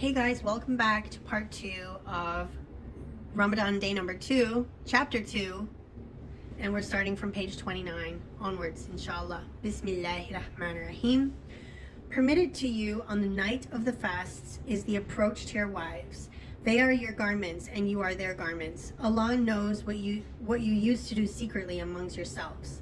Hey guys, welcome back to part 2 of Ramadan day number 2, chapter 2, and we're starting from page 29 onwards, inshaAllah. Bismillahirrahmanirrahim. Permitted to you on the night of the fasts is the approach to your wives. They are your garments and you are their garments. Allah knows what you used to do secretly amongst yourselves.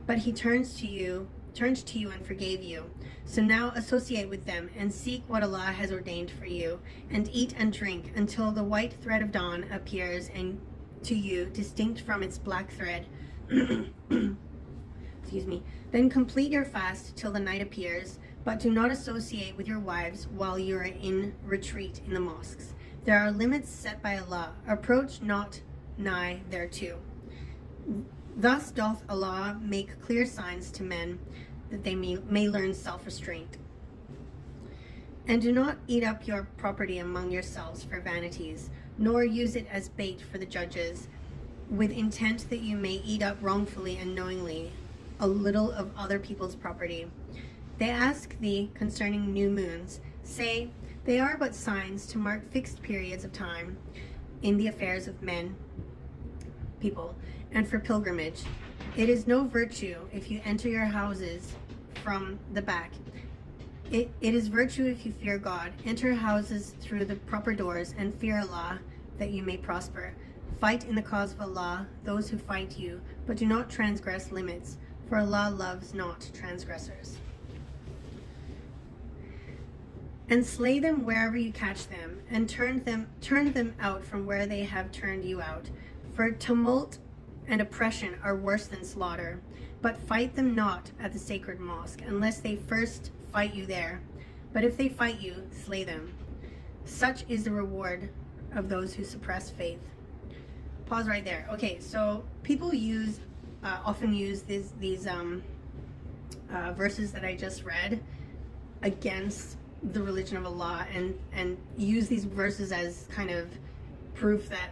But He turned to you and forgave you. So now associate with them and seek what Allah has ordained for you, and eat and drink until the white thread of dawn appears and to you distinct from its black thread. Excuse me. Then complete your fast till the night appears, but do not associate with your wives while you are in retreat in the mosques. There are limits set by Allah. Approach not nigh thereto. Thus doth Allah make clear signs to men that they may learn self-restraint. And do not eat up your property among yourselves for vanities, nor use it as bait for the judges, with intent that you may eat up wrongfully and knowingly a little of other people's property. They ask thee concerning new moons. Say, they are but signs to mark fixed periods of time in the affairs of people, and for pilgrimage. It is no virtue if you enter your houses from the back. It is virtue if you fear God. Enter houses through the proper doors and fear Allah that you may prosper. Fight in the cause of Allah those who fight you, but do not transgress limits, for Allah loves not transgressors. And slay them wherever you catch them, and turn them out from where they have turned you out. For tumult and oppression are worse than slaughter. But fight them not at the sacred mosque, unless they first fight you there. But if they fight you, slay them. Such is the reward of those who suppress faith. Pause right there. Okay, so people often use these verses that I just read against the religion of Allah, and use these verses as kind of proof that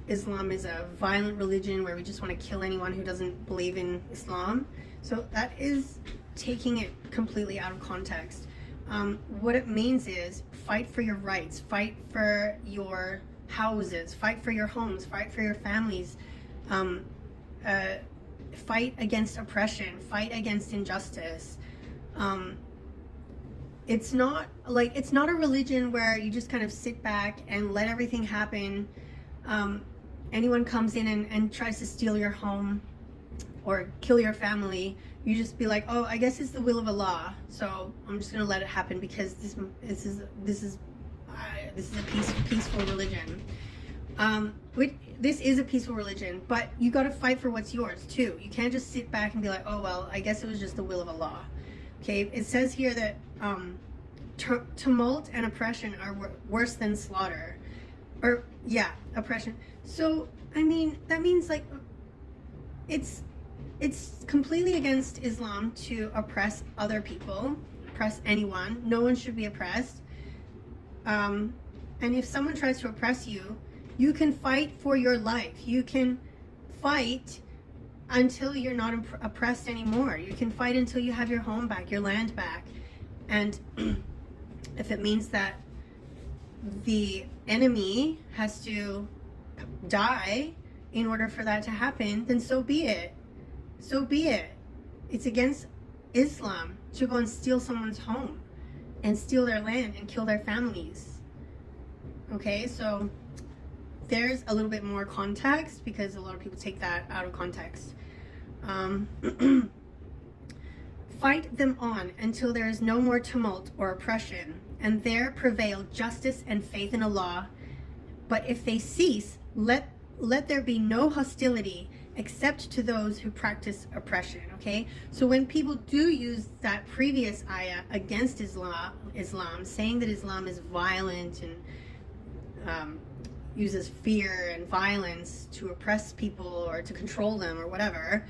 Islam is a violent religion where we just want to kill anyone who doesn't believe in Islam. So that is taking it completely out of context. What it means is fight for your rights, fight for your houses, fight for your homes, fight for your families, fight against oppression, fight against injustice. It's not a religion where you just kind of sit back and let everything happen. Anyone comes in and tries to steal your home or kill your family, you just be like, oh, I guess it's the will of Allah, so I'm just gonna let it happen because this is a peaceful religion. This is a peaceful religion, but you got to fight for what's yours too. You can't just sit back and be like, oh well, I guess it was just the will of Allah. Okay, it says here that tumult and oppression are worse than slaughter. Or, yeah, oppression. So, I mean, that means, like, it's completely against Islam to oppress other people, oppress anyone. No one should be oppressed. And if someone tries to oppress you, you can fight for your life. You can fight until you're not oppressed anymore. You can fight until you have your home back, your land back. And if it means that the enemy has to die in order for that to happen, then so be it. So be it. It's against Islam to go and steal someone's home and steal their land and kill their families. Okay, so there's a little bit more context because a lot of people take that out of context. Fight them on until there is no more tumult or oppression, and there prevail justice and faith in Allah. But if they cease, let there be no hostility except to those who practice oppression. Okay, so when people do use that previous ayah against Islam, saying that Islam is violent and uses fear and violence to oppress people or to control them or whatever,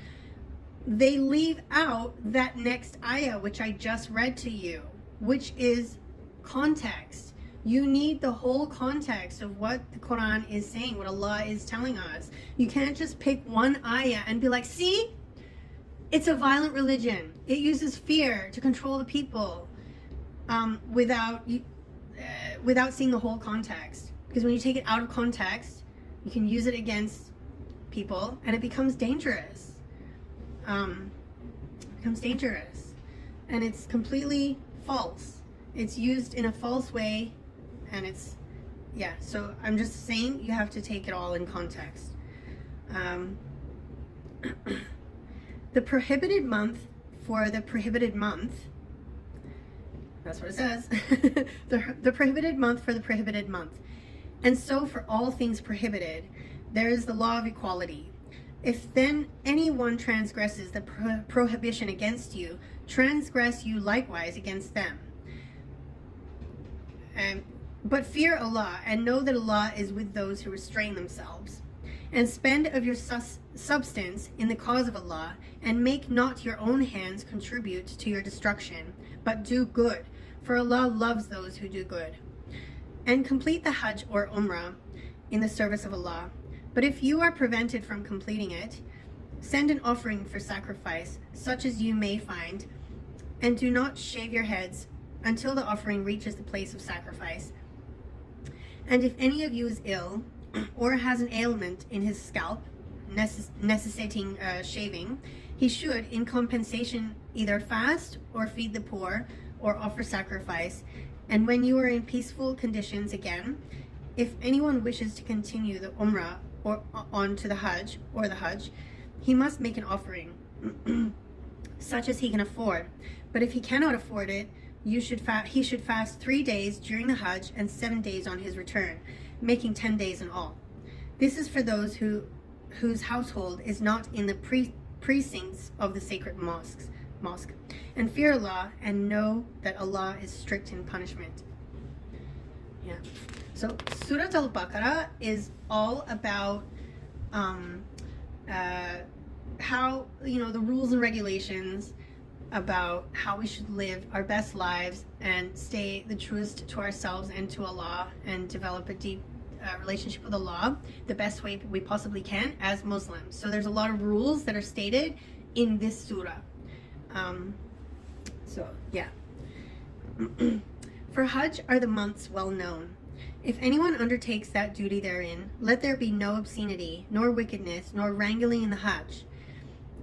they leave out that next ayah which I just read to you, which is context. You need the whole context of what the Quran is saying, what Allah is telling us. You can't just pick one ayah and be like, see, it's a violent religion. It uses fear to control the people. without seeing the whole context. Because when you take it out of context, you can use it against people, and it becomes dangerous. And it's completely false. It's used in a false way, and it's, yeah. So I'm just saying you have to take it all in context. The prohibited month for the prohibited month. That's what it says. the prohibited month for the prohibited month. And so for all things prohibited, there is the law of equality. If then anyone transgresses the prohibition against you, transgress you likewise against them. But fear Allah, and know that Allah is with those who restrain themselves. And spend of your substance in the cause of Allah, and make not your own hands contribute to your destruction, but do good, for Allah loves those who do good. And complete the Hajj or Umrah in the service of Allah. But if you are prevented from completing it, send an offering for sacrifice, such as you may find, and do not shave your heads until the offering reaches the place of sacrifice. And if any of you is ill, or has an ailment in his scalp, necessitating shaving, he should, in compensation, either fast or feed the poor or offer sacrifice. And when you are in peaceful conditions again, if anyone wishes to continue the Umrah or on to the Hajj or the Hajj, he must make an offering, such as he can afford. But if he cannot afford it, he should fast 3 days during the Hajj and 7 days on his return, making 10 days in all. This is for those whose household is not in the precincts of the sacred mosque. And fear Allah, and know that Allah is strict in punishment. Yeah. So Surah Al-Baqarah is all about how, the rules and regulations about how we should live our best lives and stay the truest to ourselves and to Allah, and develop a deep relationship with Allah the best way we possibly can as Muslims. So there's a lot of rules that are stated in this surah. So yeah. For Hajj are the months well known. If anyone undertakes that duty therein, let there be no obscenity, nor wickedness, nor wrangling in the Hajj.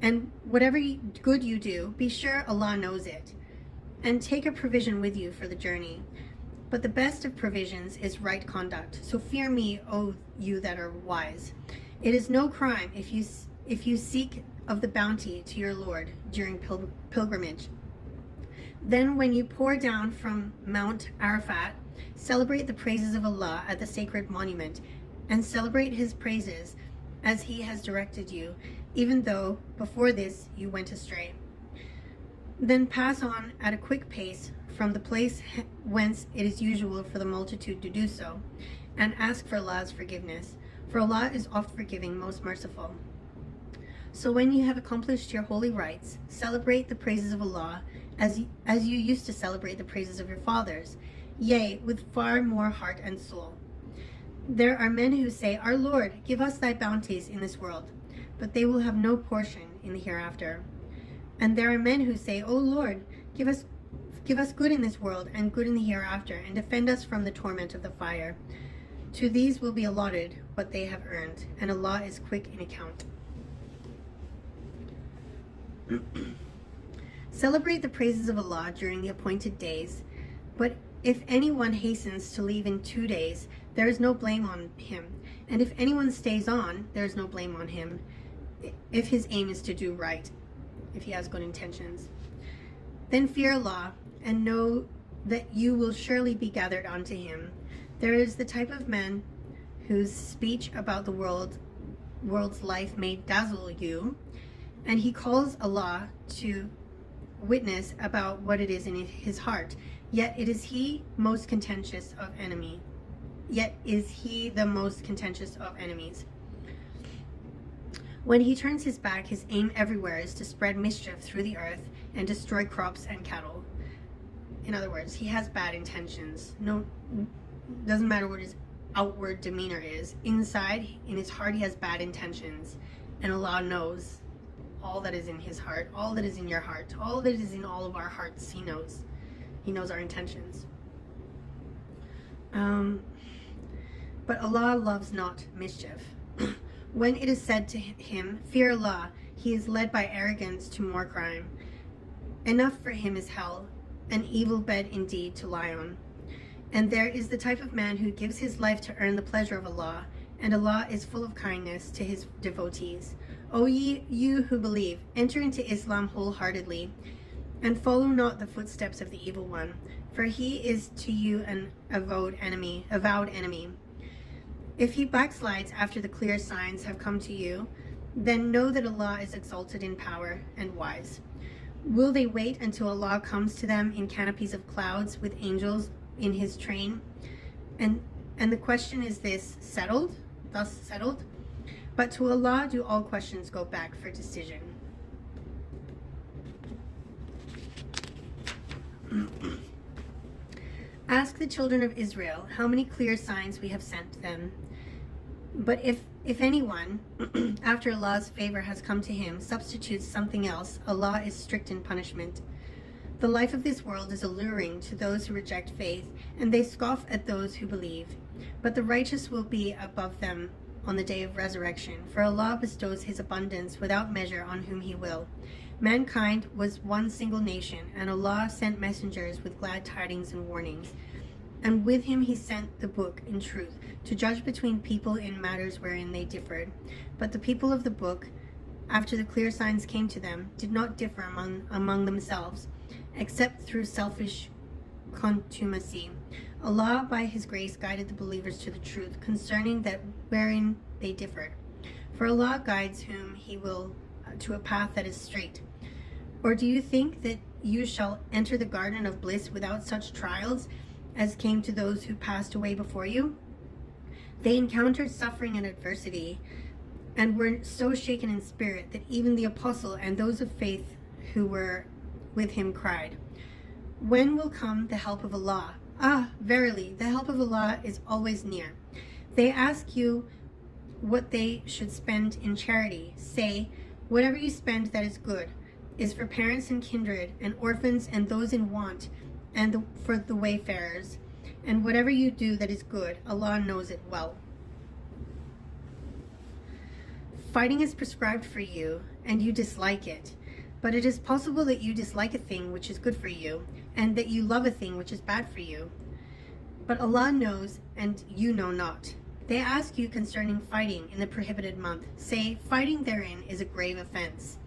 And whatever good you do, be sure Allah knows it. And take a provision with you for the journey. But the best of provisions is right conduct. So fear me, O you that are wise. It is no crime if you seek of the bounty to your Lord during pilgrimage. Then when you pour down from Mount Arafat, celebrate the praises of Allah at the sacred monument, and celebrate his praises as he has directed you, even though before this you went astray. Then pass on at a quick pace from the place whence it is usual for the multitude to do so, and ask for Allah's forgiveness, for Allah is oft forgiving, most merciful. So when you have accomplished your holy rites, celebrate the praises of Allah as you used to celebrate the praises of your fathers, yea, with far more heart and soul. There are men who say, Our Lord, give us thy bounties in this world, but they will have no portion in the hereafter. And there are men who say, O Lord, give us good in this world and good in the hereafter, and defend us from the torment of the fire. To these will be allotted what they have earned, and Allah is quick in account. Celebrate the praises of Allah during the appointed days, but if anyone hastens to leave in 2 days, there is no blame on him. And if anyone stays on, there is no blame on him, if his aim is to do right, if he has good intentions. Then fear Allah, and know that you will surely be gathered unto him. There is the type of man whose speech about the world's life may dazzle you, and he calls Allah to witness about what it is in his heart. Yet is he the most contentious of enemies. When he turns his back, his aim everywhere is to spread mischief through the earth and destroy crops and cattle. In other words, he has bad intentions. No, doesn't matter what his outward demeanor is. Inside, in his heart, he has bad intentions. And Allah knows all that is in his heart, all that is in your heart, all that is in all of our hearts. He knows. He knows our intentions. Um, but Allah loves not mischief. When it is said to him, fear Allah, he is led by arrogance to more crime. Enough for him is hell, an evil bed indeed to lie on. And there is the type of man who gives his life to earn the pleasure of Allah, and Allah is full of kindness to his devotees. O ye you who believe, enter into Islam wholeheartedly, and follow not the footsteps of the evil one, for he is to you an avowed enemy. If he backslides after the clear signs have come to you, then know that Allah is exalted in power and wise. Will they wait until Allah comes to them in canopies of clouds with angels in his train? And the question is this, thus settled? But to Allah do all questions go back for decision. Ask the children of Israel how many clear signs we have sent them. But if anyone, after Allah's favor has come to him, substitutes something else, Allah is strict in punishment. The life of this world is alluring to those who reject faith, and they scoff at those who believe. But the righteous will be above them on the day of resurrection, for Allah bestows his abundance without measure on whom he will. Mankind was one single nation, and Allah sent messengers with glad tidings and warnings. And with him he sent the book in truth, to judge between people in matters wherein they differed. But the people of the book, after the clear signs came to them, did not differ among themselves, except through selfish contumacy. Allah, by his grace, guided the believers to the truth concerning that wherein they differed. For Allah guides whom he will to a path that is straight. Or do you think that you shall enter the garden of bliss without such trials as came to those who passed away before you? They encountered suffering and adversity, and were so shaken in spirit that even the apostle and those of faith who were with him cried, when will come the help of Allah? Ah, verily, the help of Allah is always near. They ask you what they should spend in charity. Say, whatever you spend that is good is for parents and kindred and orphans and those in want, and for the wayfarers. And whatever you do that is good, Allah knows it well. Fighting is prescribed for you, and you dislike it. But it is possible that you dislike a thing which is good for you, and that you love a thing which is bad for you. But Allah knows, and you know not. They ask you concerning fighting in the prohibited month. Say, fighting therein is a grave offense.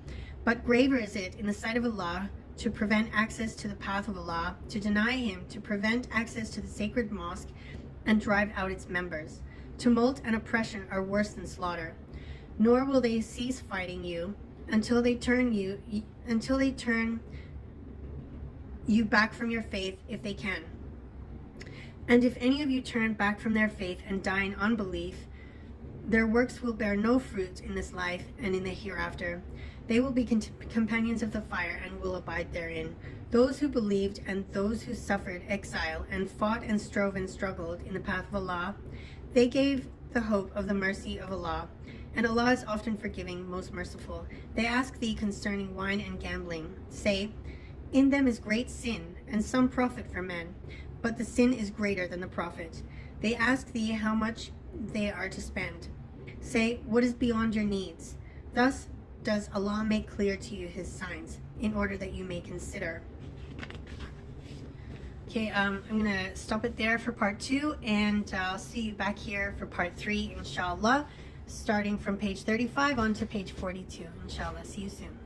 But graver is it in the sight of Allah to prevent access to the path of Allah, to deny him, to prevent access to the sacred mosque, and drive out its members. Tumult and oppression are worse than slaughter. Nor will they cease fighting you until they turn you back from your faith, if they can. And if any of you turn back from their faith and die in unbelief, their works will bear no fruit in this life and in the hereafter. They will be companions of the fire and will abide therein. Those who believed and those who suffered exile and fought and strove and struggled in the path of Allah, they gave the hope of the mercy of Allah. And Allah is often forgiving, most merciful. They ask thee concerning wine and gambling. Say, in them is great sin and some profit for men, but the sin is greater than the profit. They ask thee how much they are to spend. Say, what is beyond your needs? Thus does Allah make clear to you his signs, in order that you may consider. Okay, I'm going to stop it there for part 2, and I'll see you back here for part 3, inshallah, starting from page 35 on to page 42, inshallah. See you soon.